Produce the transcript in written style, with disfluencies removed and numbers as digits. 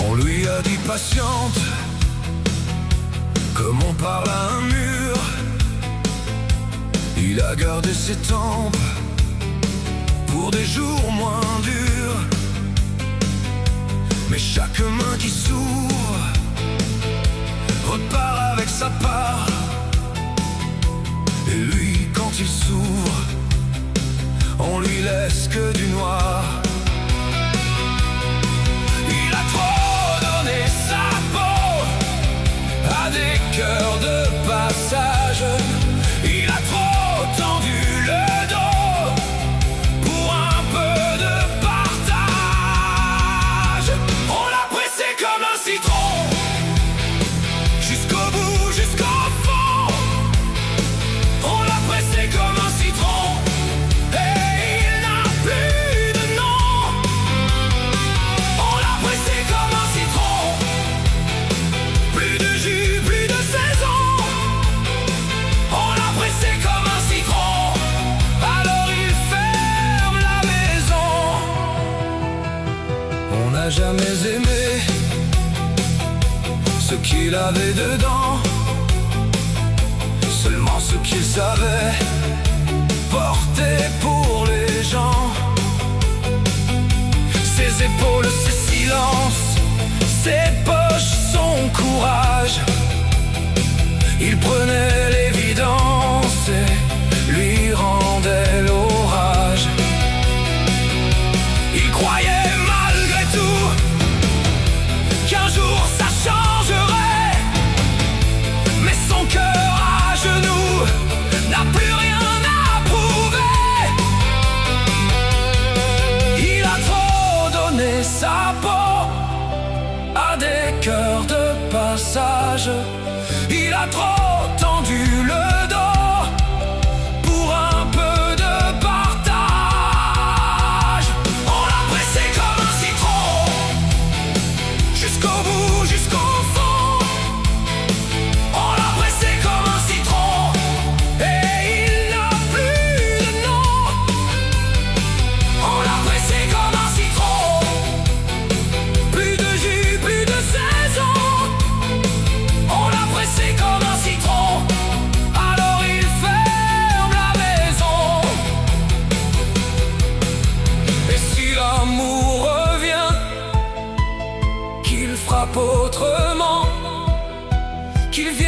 On lui a dit patiente, comme on parle à un mur. Il a gardé ses tempes pour des jours moins durs. Mais chaque main qui s'ouvre repart avec sa part. Et lui, quand il s'ouvre, on lui laisse que du noir. Il a trop donné sa peau à des cœurs de passage. Il a trop tendu le dos pour un peu de partage. On l'a pressé comme un citron, jusqu'au bout, jusqu'au fond. On l'a pressé comme un citron, et il n'a plus de nom. On l'a pressé comme un citron, plus de jus, plus de saison. On l'a pressé comme un citron, alors il ferme la maison. On n'a jamais aimé ce qu'il avait dedans, seulement ce qu'il savait porter pour les gens. Ses épaules, ses silences, ses poches, son courage. Il prenait l'évidence et lui rendait l'orage. Il croyait malgré tout qu'un jour ça changerait, mais son cœur à genoux n'a plus rien à prouver. Il a trop donné sa peau à des cœurs de passage. Il a trop tendu le dos pour un peu de partage. On l'a pressé comme un citron, jusqu'au bout, jusqu'au fond. On l'a pressé comme un citron, et il n'a plus de nom. On l'a pressé comme un citron, plus de jus, plus de saison. On l'a pressé comme un citron, alors il ferme la maison. Et si l'amour revient, qu'il frappe autrement, qu'il vienne